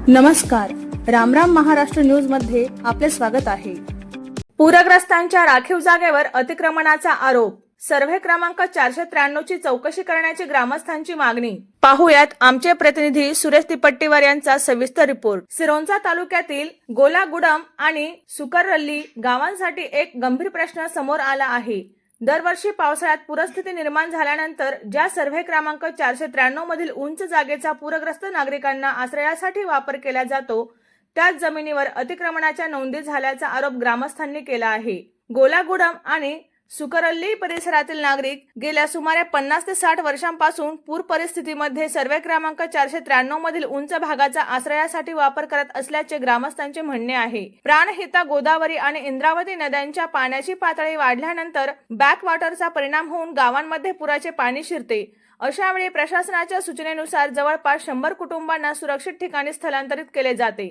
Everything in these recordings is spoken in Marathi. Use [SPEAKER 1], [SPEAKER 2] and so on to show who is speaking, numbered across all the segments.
[SPEAKER 1] नमस्कार, रामराम महाराष्ट्र न्यूज मध्ये आपले स्वागत आहे। पूरग्रस्तांच्या राखीव जागेवर अतिक्रमणाचा आरोप, सर्व्हे क्रमांक 493 ची चौकशी करण्याची ग्रामस्थांची मागणी। पाहुयात आमचे प्रतिनिधी सुरेश तिपट्टीवार यांचा सविस्तर रिपोर्ट। सिरोंचा तालुक्यातील गोलागुडम आणि सुकररल्ली गावांसाठी एक गंभीर प्रश्न समोर आला आहे। दरवर्षी पावसाळ्यात पूरस्थिती निर्माण झाल्यानंतर ज्या सर्व्हे क्रमांक 493 मधील उंच जागेचा पूरग्रस्त नागरिकांना आश्रयासाठी वापर केला जातो, त्याच जमिनीवर अतिक्रमणाच्या नोंदी झाल्याचा आरोप ग्रामस्थांनी केला आहे। गोलागुडम आणि सुकरल्ली परिसरातील नागरिक गेल्या सुमारे 50 ते 60 वर्षांपासून पूर परिस्थितीमध्ये सर्व्हे क्रमांक 493 मधील उंच भागाचा आश्रयासाठी वापर करत असल्याचे ग्रामस्थांचे म्हणणे आहे। प्राणहिता गोदावरी आणि इंद्रावती नद्यांच्या पाण्याची पातळी वाढल्यानंतर बॅकवॉटरचा परिणाम होऊन गावांमध्ये पुराचे पाणी शिरते। अशा वेळी प्रशासनाच्या सूचनेनुसार जवळपास 100 कुटुंबांना सुरक्षित ठिकाणी स्थलांतरित केले जाते।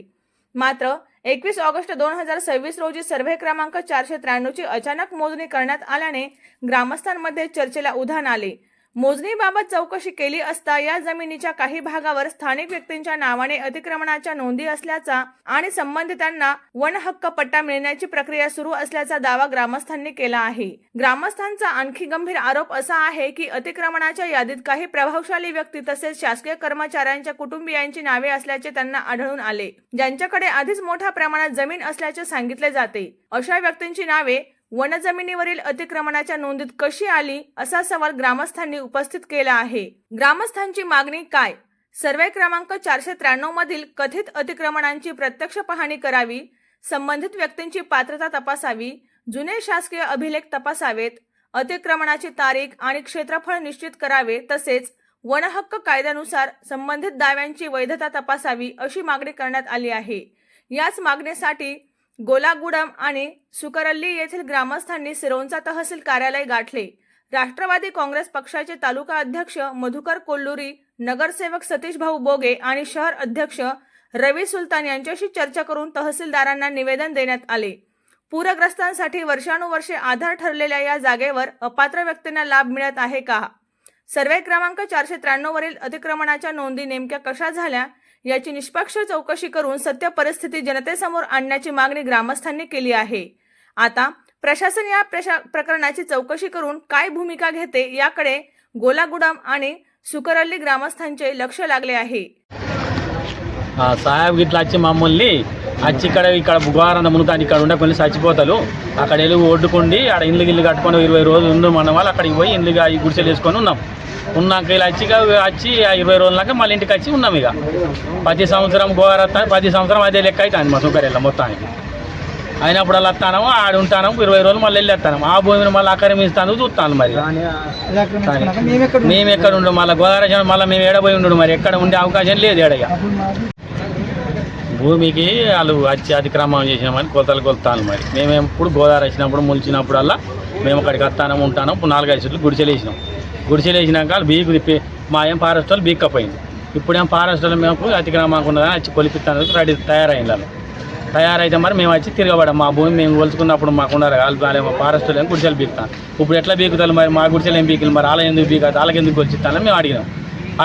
[SPEAKER 1] मात्र 21 ऑगस्ट 2026 रोजी सर्व्हे क्रमांक 493 ची अचानक मोजणी करण्यात आल्याने ग्रामस्थांमध्ये चर्चेला उधाण आले। मोजणीबाबत चौकशी केली असता या जमिनीच्या काही भागावर स्थानिक व्यक्तींच्या नावाने अतिक्रमणाच्या नोंदी असल्याचा आणि संबंधितांना वन हक्क पट्टा मिळण्याची प्रक्रिया सुरू असल्याचा दावा ग्रामस्थांनी केला आहे। ग्रामस्थांचा आणखी गंभीर आरोप असा आहे की अतिक्रमणाच्या यादीत काही प्रभावशाली व्यक्ती तसेच शासकीय कर्मचाऱ्यांच्या कुटुंबियांची नावे असल्याचे त्यांना आढळून आले, ज्यांच्याकडे आधीच मोठ्या प्रमाणात जमीन असल्याचे सांगितले जाते। अशा व्यक्तींची नावे वनजमिनीवरील अतिक्रमणाच्या नोंदीत कशी आली असा सवाल ग्रामस्थांनी उपस्थित केला आहे। ग्रामस्थांची मागणी काय? सर्वे क्रमांक 493 मधील कथित अतिक्रमणांची प्रत्यक्ष पाहणी करावी, संबंधित व्यक्तींची पात्रता तपासावी, जुने शासकीय अभिलेख तपासावेत, अतिक्रमणाची तारीख आणि क्षेत्रफळ निश्चित करावे, तसेच वनहक्क कायद्यानुसार संबंधित दाव्यांची वैधता तपासावी अशी मागणी करण्यात आली आहे। याच मागणीसाठी गोलागुडम आणि सुकरल्ली येथील ग्रामस्थांनी सिरोंचा तहसील कार्यालय गाठले। राष्ट्रवादी काँग्रेस पक्षाचे तालुका अध्यक्ष मधुकर कोल्लुरी, नगरसेवक सतीश भाऊ बोगे आणि शहर अध्यक्ष रवी सुलतान यांच्याशी चर्चा करून तहसीलदारांना निवेदन देण्यात आले। पूरग्रस्तांसाठी वर्षानुवर्षे आधार ठरलेल्या या जागेवर अपात्र व्यक्तींना लाभ मिळत आहे का? सर्वे क्रमांक 493 वरील अतिक्रमणाच्या नोंदी नेमक्या कशा झाल्या याची निष्पक्ष चौकशी करून सत्य परिस्थिती जनतेसमोर आणण्याची मागणी ग्रामस्थांनी केली आहे। आता प्रशासन या प्रकरणाची चौकशी करून काय भूमिका घेते याकडे गोलागुडम आणि सुकरल्ली ग्रामस्थांचे लक्ष लागले आहे।
[SPEAKER 2] సాహెబ్ గిట్లా వచ్చి మమ్మల్ని వచ్చి ఇక్కడ బుగారన్న మునుతాన్ని ఇక్కడ ఉండకొని చచ్చిపోతారు, అక్కడ వెళ్ళి ఒడ్డుకుండి ఆడ ఇల్లు కట్టుకొని 20 రోజులు ఉండు మన వాళ్ళు అక్కడికి పోయి ఇల్లుగా ఈ గుడిసెలు వేసుకొని ఉన్నాం। ఉన్నాక ఇలా వచ్చి 20 రోజులక మళ్ళీ ఇంటికి వచ్చి ఉన్నాం। ఇక 10 సంవత్సరం గోవారత్తా 10 సంవత్సరం అదే లెక్క అవుతుంది మా సుకరెళ్ళ మొత్తానికి। అయినప్పుడు వస్తాము ఆడ ఉంటాము 20 రోజులు మళ్ళీ వెళ్ళేస్తాను, ఆ భూమిని మళ్ళీ ఆక్రమిస్తాను చూస్తాను। మరి మేము ఎక్కడ ఉండు మళ్ళీ గోదావరి మళ్ళీ మేము ఏడబోయి ఉండు, మరి ఎక్కడ ఉండే అవకాశం లేదు ఏడగా। భూమికి వాళ్ళు వచ్చి అతిక్రమం చేసినామని కొలతాను। మరి మేము ఎప్పుడు గోదావరి వచ్చినప్పుడు ములిచినప్పుడల్లా మేము అక్కడికి వస్తాము ఉంటాను। 4-5 చెట్లు గుడిసెలు వేసినాక బీకు తిప్పి మా ఏం ఫారెస్ట్ వాళ్ళు బీక్కపోయింది। ఇప్పుడేం ఫారెస్ట్ వాళ్ళు మేము అతిక్రమంగా ఉన్నదని వచ్చి కొలిపిస్తాను రెడీ తయారైతే మరి మేము వచ్చి తిరగబడాం। మా భూమి మేము కొలుచుకున్నప్పుడు మాకు ఉండరు వాళ్ళు ఫారెస్ట్ వాళ్ళు గుడిసెలు బీకుతాను। ఇప్పుడు ఎట్లా బీకుతారు మరి? మా గుడిసెలు ఏం బీకులు మరి? వాళ్ళ ఎందుకు బీకాదు, వాళ్ళకి ఎందుకు కొలిచిస్తానని మేము అడిగినాం।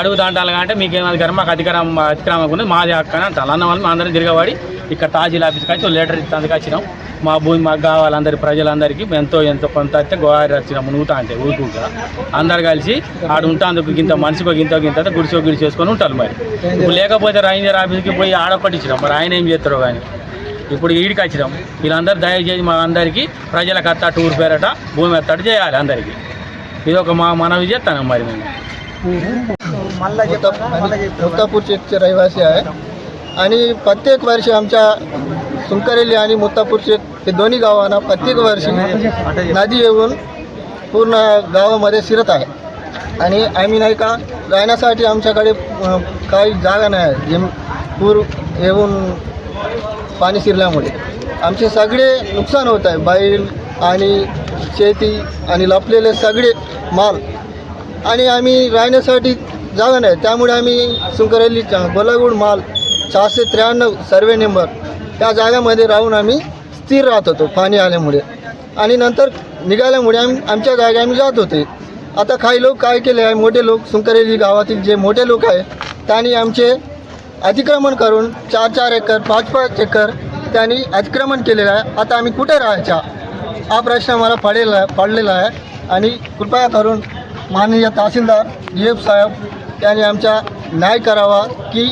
[SPEAKER 2] అడుగుతాంటాను అంటే మీకేం అధికారం? మాకు అతిక్రమం ఉంది, మాది హక్కు అని అంటారు। అన్న వాళ్ళు మా అందరూ తిరగబడి ఇక్కడ తహసీల్ ఆఫీస్కి వచ్చి లెటర్ ఇస్తానికి వచ్చినాం। మా భూమి మాకు కావాలి అందరి ప్రజలందరికీ ఎంతో కొంత అయితే గోదావరి వచ్చినాం మునుగుతా అంటే ఊరుకుంటా అందరు కలిసి ఆడు ఉంటాందుకు గింత మనిషికో గింత గుడిసి చేసుకొని ఉంటారు। మరి ఇప్పుడు లేకపోతే రేంజర్ ఆఫీస్కి పోయి ఆడొక్కటి ఇచ్చినాం, మరి ఆయన ఏం చేస్తారో కానీ ఇప్పుడు ఈడికి వచ్చినాం। వీళ్ళందరూ దయచేసి మా అందరికీ ప్రజలకు అత్త టూర్ పేరట భూమి అత్తట్టు చేయాలి అందరికీ, ఇది ఒక మా మనవి చేస్తాను। మరి మేము
[SPEAKER 3] मुत्तापूरचे रहिवासी आहे आणि प्रत्येक वर्षी आमच्या सुकरल्ली आणि मुत्तापूरचे हे दोन्ही गावांना प्रत्येक वर्षी नदी येऊन पूर्ण गावामध्ये शिरत आहे आणि आम्ही नाही का राहण्यासाठी आमच्याकडे काही जागा नाही आहे। जे पूर येऊन पाणी शिरल्यामुळे आमचे सगळे नुकसान होत आहे, बैल आणि शेती आणि लपलेले सगळे माल, आणि आम्ही राहण्यासाठी जागा नाही। त्यामुळे आम्ही सुकरल्लीच्या गोलागुड माल 493 सर्वे नंबर त्या जागामध्ये राहून आम्ही स्थिर राहत होतो पाणी आल्यामुळे, आणि नंतर निघाल्यामुळे आमच्या जागा आम्ही जात होते। आता काही लोक काय केले आहे, मोठे लोक सुकरल्ली गावातील जे मोठे लोक आहे त्यांनी आमचे अतिक्रमण करून 4-4 एकर 5-5 एकर त्यांनी अतिक्रमण केलेलं आहे. आता आम्ही कुठे राहायचा हा प्रश्न मला पडलेला आहे. आणि कृपया करून माननीय तहसीलदार DF साहेब यांनी आमचा न्याय करावा की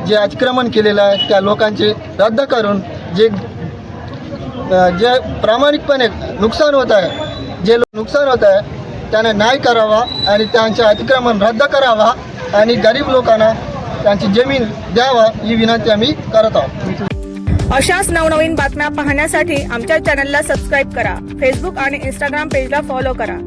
[SPEAKER 3] जे अतिक्रमण केलेलं आहे त्या लोकांचे रद्द करून जे प्रामाणिकपणे नुकसान होत आहे जे नुकसान होत आहे त्यांना न्याय करावा आणि त्यांचे अतिक्रमण रद्द करावा आणि गरीब लोकांना त्यांची जमीन द्यावा ही विनंती आम्ही करत आहोत.
[SPEAKER 1] अशाच नवनवीन बातम्या पाहण्यासाठी आमच्या चॅनलला सबस्क्राईब करा. फेसबुक आणि इंस्टाग्राम पेजला फॉलो करा.